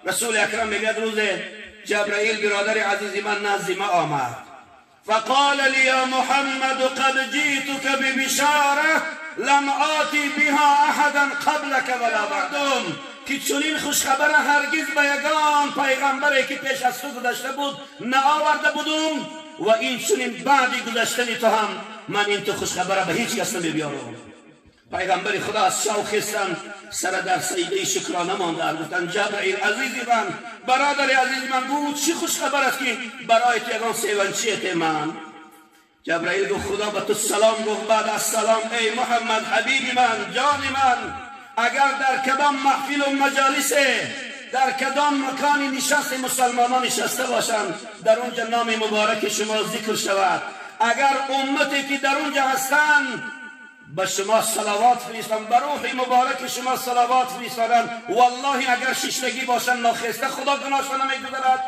رسول اکرم میگه روز جبرائیل برادر عزیزی من نزد ما آمد فقال لي يا محمد قد جئتك ببشاره لم آتی بها احدا قبلك ولا بعدم که چنین خوشخبر هرگز به یگان پیغمبری که پیش از تو گذشته بود نآورده بودم و این چنین بعدی گذشتن تو هم من این تو خوشخبر به هیچ کس نمیبیارم. پیغمبر خدا از شوق هستن سر در سجده شکرانه ماندن گفتن جبرائیل عزیزی من برادر عزیزی من بود چی خوشخبر است که برای تو یگان سیونچیت من. جبرائیل گفت خدا به تو سلام گفت بعد از سلام ای محمد حبیبی من جان من اگر در کدام محفل و مجالس در کدام مکانی نشست مسلمانان نشسته باشند در اونجا نام مبارک شما ذکر شود اگر امتی که در اونجا هستند به شما صلوات فرستن بر روح مبارک شما صلوات فرستن والله اگر شیشتگی باشن ناخسته خدا گناهشان نمیگذارد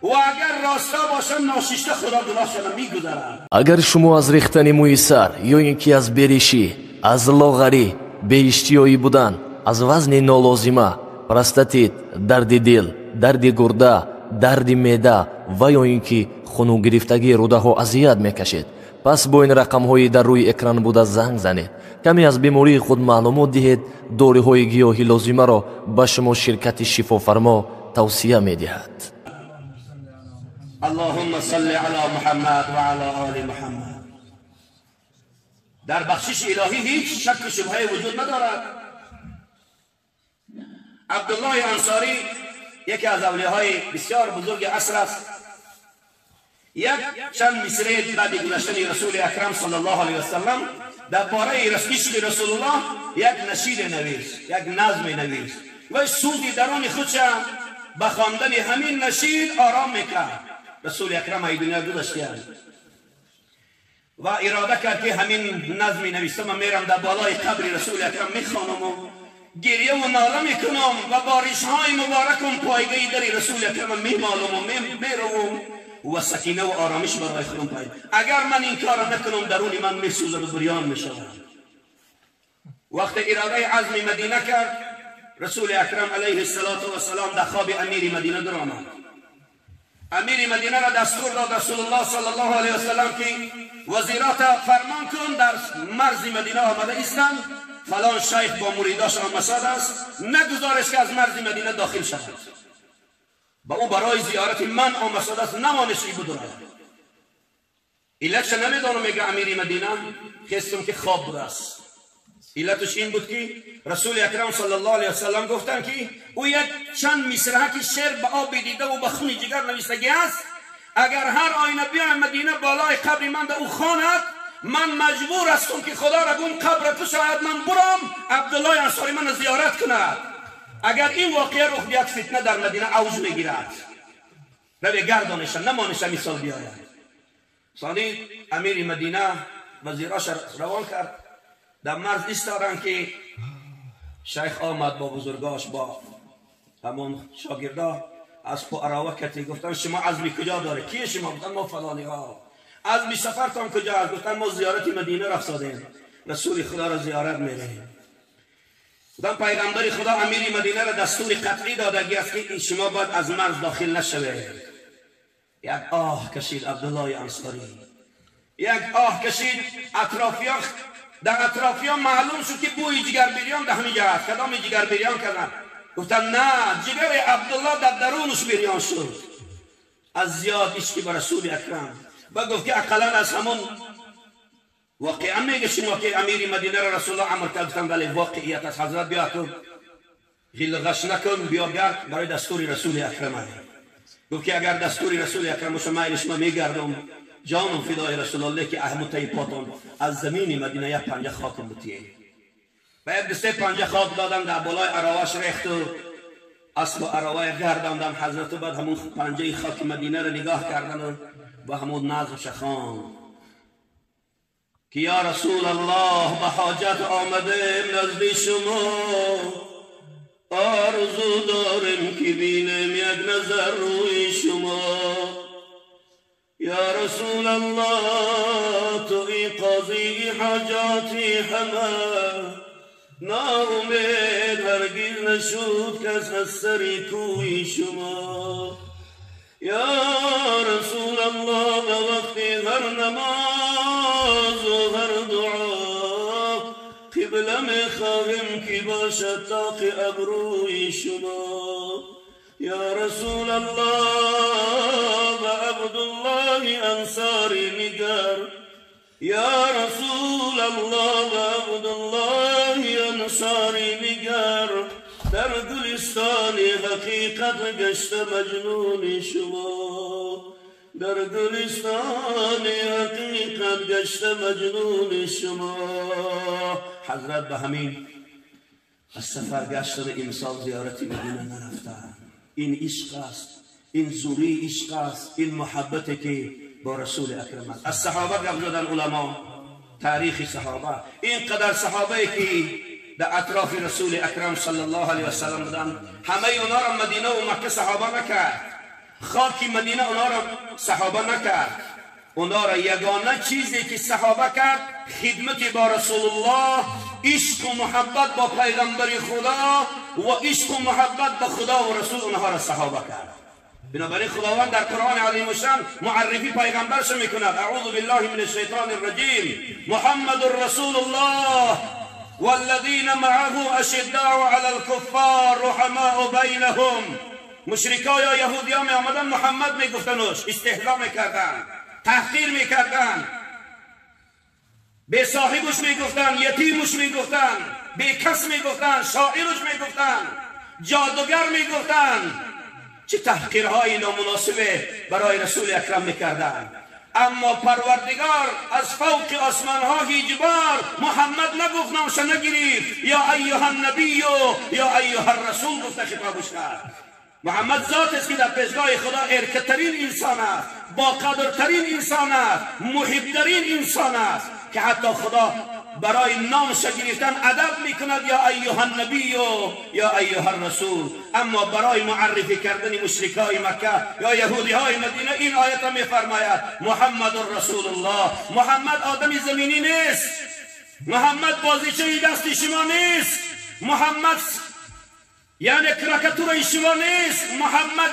و اگر راستا باشن ناشیشته خدا گناهشان میگذارد. اگر شما از ریختن موی سر یا اینکه از بریشی از لاغری به اشتیایی بودن از وزن نالازمه پرستاتیت درد دل درد گرده درد معده و یا اینکه خونو گرفتگی روده ها اذیت میکشید پس با این رقم های در روی اکران بوده زنگ زنید کمی از بیماری خود معلومات دهید دوره های گیاهی لازمه را به شما شرکت شفا فرما توصیه میدهد. اللهم صل علی محمد و علی آل محمد. در بخشش الهی هیچ شک و شبهه وجود ندارد. عبدالله انصاری یکی از اولیاءهای بسیار بزرگ عصر است. یک چند مصرع بعد گذشتن رسول اکرم صلی الله علیه وسلم درباره عشق رسول الله یک نشید نویس یک نظم نویس و سودی درون خودش به خواندن همین نشید آرام میکرد. رسول اکرم ای دنیا گذشتند و اراده کرد که همین نظم نویسم میرم در بالای قبر رسول اکرم میخوانم و گریه و ناله میکنم و با ریشهای مبارکم پایگاه در رسول اکرم میمالم و میروم و سکینه و آرامش برای خودم پیدا. اگر من این کار نکنم درون من میسوزد و بریان میشود. وقت اراده عزم مدینه کرد رسول اکرم علیه السلام در خواب امیر مدینه در آمد. امیر مدینه را دستور داد رسول الله صلی الله علیه وسلم که وزیرات فرمان کن در مرز مدینه آمده ایستند فلان شیخ با مریداش آمده است نگذارش که از مرز مدینه داخل شود با او برای زیارت من آمده است نمانشی بدرد. علتش نمیدانم میگه امیر مدینه خستم که خواب بوده است. علتش این بود که رسول اکرم صلی الله علیه وسلم گفتن که او یک چند مصرعه که شعر به آب دیده و به خون جگر نوشتگی است اگر هر آینه بیایم مدینه بالای قبر من او خواند من مجبور هستم که خدا را بون قبر تو شاید من برم عبدالله انصاری من زیارت کند. اگر این واقعه رخ یک فتنه در مدینه اوج میگیرد روی گردانشان نمانشان مثال بیاید. ثانی امیر مدینه وزیراش روان کرد در مرز ایستادن که شیخ آمد با بزرگاش با همون شاگردا از پا اراوکتی گفتن شما عزمی کجا داره کی شما گفتن ما فلانی ها عزمی سفرتان کجا است گفتن ما زیارت مدینه رفتیم رسول خدا را زیارت میریم. گفتن پیغمبر خدا امیر مدینه را دستور قطعی دادگی است که شما باید از مرز داخل نشوید. یک آه کشید عبدالله انصاری یک آه کشید. اطرافیان در اطرافیان معلوم شد که بوی جگر بریان در همین جا است. کدام جگر بریان کردن گفتن نه جگر عبدالله در درونش بریان شد از زیاد عشقی به رسول اکرم و گفت که اقلا از همون واقعا میگه شما که امیر مدینه را رسول الله امر کرد ولی واقعیت از حضرت بیا کن غش نکن بیا گرد برای دستور رسول اکرم. گفت که اگر دستور رسول اکرم شما ما میگردم جانم فدای رسول الله که احمد پاتون از زمین مدینه یک پنجه خاک بتیه و یک دسته پنجه خاک دادم در بالای اراواش ریخت و اسب اراوای گرداندم حضرت بعد همون پنجه خاک مدینه را نگاه کردن و همون نازش خواند که یا رسول الله به حاجت آمده نزد شما آرزو دارم که بینم یک نظر روی شما. یا رسول الله تو ای قاضی حاجاتی همه ناامید نشد کس از سر کوی شما. یا رسول الله به وقت هر نماز و هر دعا قبله میخواهیم که باشد طاق ابروی شما. یا رسول الله به عبدالله انصاری نگر. یا رسول الله به عبدالله انصاری نگر. در گلستان حقیقت گشت مجنون شما. در گلستان حقیقت گشت مجنون شما. حضرت به همین از سفر گشتن امسال زیارتی مدینه نرفتن. این عشق است، این زوری عشق است، این محبتی که با رسول اکرم است. از صحابه گفت زدن علما، تاریخ صحابه، اینقدر صحابه که در اطراف رسول اکرم صلی الله علیه و سلم بودن، همه اونا را مدینه و مکه صحابه نکرد، خاک مدینه اونا را صحابه نکرد. اونا را یگانه چیزی که صحابه کرد خدمت با رسول الله، عشق و محبت با پیغمبر خدا و عشق و محبت به خدا و رسول اونها را صحابه کرد. بنابراین خداوند در قرآن عظیم الشان معرفی پیغمبرش میکند. اعوذ بالله من الشیطان الرجیم. محمد رسول الله والذین معه اشداء علی الكفار رحماء بینهم. مشرکا یا یهودیا می آمدن محمد میگفتنش، استهزا میکردن، تحقیر میکردن، به صاحبش میگفتن، یتیمش میگفتن، به کس میگفتن، شاعرش میگفتن، جادوگر میگفتن. چه تحقیرهای نامناسبه برای رسول اکرم میکردن. اما پروردگار از فوق آسمان ها هیچ بار محمد نگفت نامش نگرفت. یا ایها النبی یا ایها الرسول گفته خطابش کرد. محمد ذات است که در پیشگاه خدا ارکترین انسان است، با قدرترین انسان است، محبترین انسان است که حتی خدا برای نامش گرفتن ادب میکند. یا ایها النبی یا ایها الرسول. اما برای معرفی کردن مشرکای مکه یا یهودی های مدینه این آیت را میفرماید محمد رسول الله. محمد آدمی زمینی نیست، محمد بازیچه دست شما نیست، محمد یعنی کرکتور شما نیست. محمد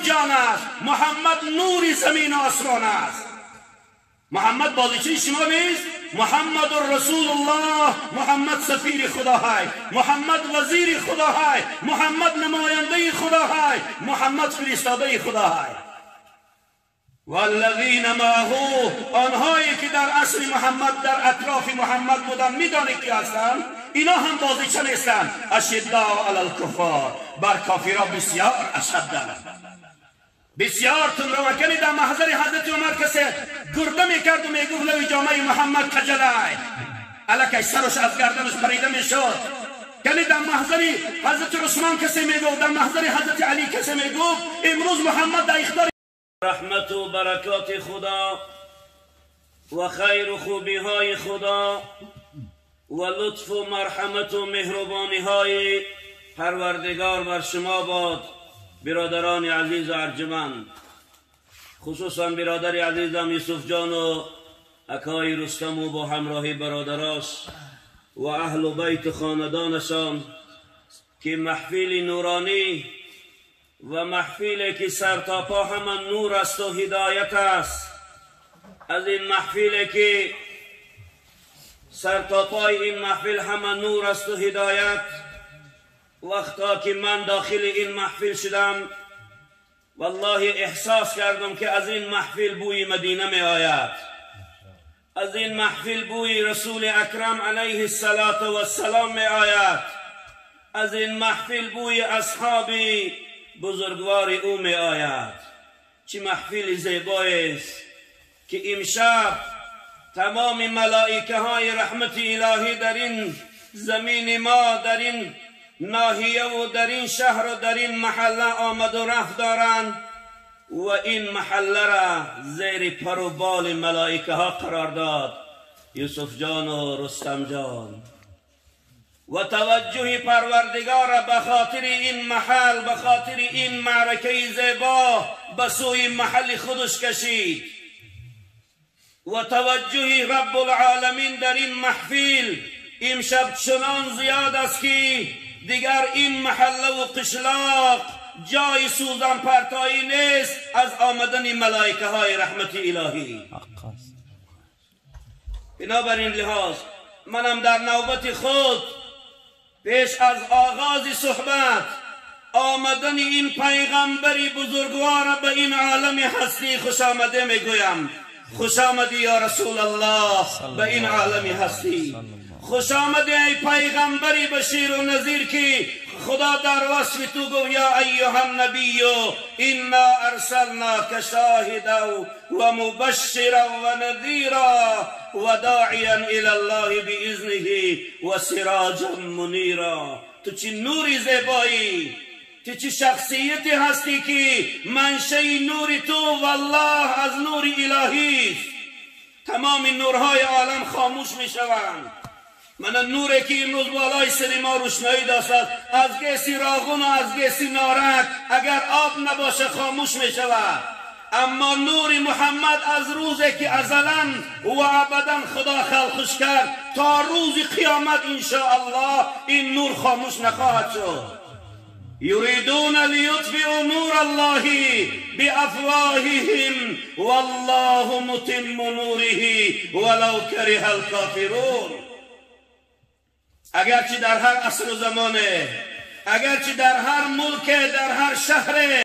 جان است، محمد نور زمین و آسمان است. محمد بازیچه شما نیست. محمد رسول الله. محمد سفیر خدا های، محمد وزیر خدا های، محمد نماینده خدا های، محمد فرستاده خدا های. والذین معه، آنهایی که در اصل محمد در اطراف محمد بودن، میدانید کی هستند؟ اینا هم بازیچه نیستند. اشداء علی الکفار، بر کافرها بسیار اشدند، بسیار تندروکنی. در محضر حضرت عمر کسی گرده میکرد و میگفت لوی جامعه محمد کجلای، الکی سرش از گردنش پریده میشد. یعنی در محضر حضرت عثمان کسی میگفت، در محضر حضرت علی کسی میگفت. امروز محمد در اختیار رحمت و برکات خدا و خیر و خوبی های خدا و لطف و مرحمت و مهربانی های پروردگار بر شما باد. برادران عزیز و ارجمند، خصوصا برادر عزیزم یوسف جان و اکای رستم و با همراهی برادراش و اهل و بیت خاندانشان که محفل نورانی و محفلی که سرتاپا همان نور است و هدایت است، از این محفلی که سرتاپای این محفل همان نور است و هدایت، وقتا که من داخل این محفل شدم والله احساس کردم که از این محفل بوی مدینه می آید، از این محفل بوی رسول اکرم علیه السلام می آید، از این محفل بوی اصحاب بزرگوار او می آید. چه محفل زیبایی است که امشب تمام ملائکه های رحمت الهی در این زمین ما، در این ناحیه و در این شهر و در این محله آمد و رفت دارند و این محله را زیر پر و بال ملائکه ها قرار داد. یوسف جان و رستم جان و توجه پروردگار به خاطر این محل، به خاطر این معرکه زیبا به سوی محل خودش کشید و توجه رب العالمین در این محفل امشب چنان زیاد است که دیگر این محله و قشلاق جای سوزن پرتایی نیست از آمدن ملائکه های رحمت الهی. بنابراین لحاظ منم در نوبت خود پیش از آغاز صحبت آمدن این پیغمبری بزرگوار به این عالم هستی خوش آمده میگویم. خوش آمدی یا رسول الله به این عالم هستی. خوش آمدی ای پیغمبری بشیر و نذیر که خدا در وصف تو گفت یا ایها النبی انا ارسلناک شاهدا و مبشرا و نذیرا و داعیا الی الله باذنه و سراجا منیرا. تو چه نوری زیبایی، تو چه شخصیتی هستی که منشأ نور تو والله از نور الهی است. تمام نورهای عالم خاموش می شوند. من نوری که امروز بالای سر ما روشنایی داشت از گیسی راغون و از گیسی نارک اگر آب نباشه خاموش می شود. اما نور محمد از روزی که ازلا و ابدا خدا خلقش کرد تا روز قیامت انشاءالله این نور خاموش نخواهد شد. یریدون لیطفئوا نور الله بافواههم والله متم نوره ولو کره الکافرون. اگرچه در هر عصر و زمانه، اگرچه در هر ملک، در هر شهر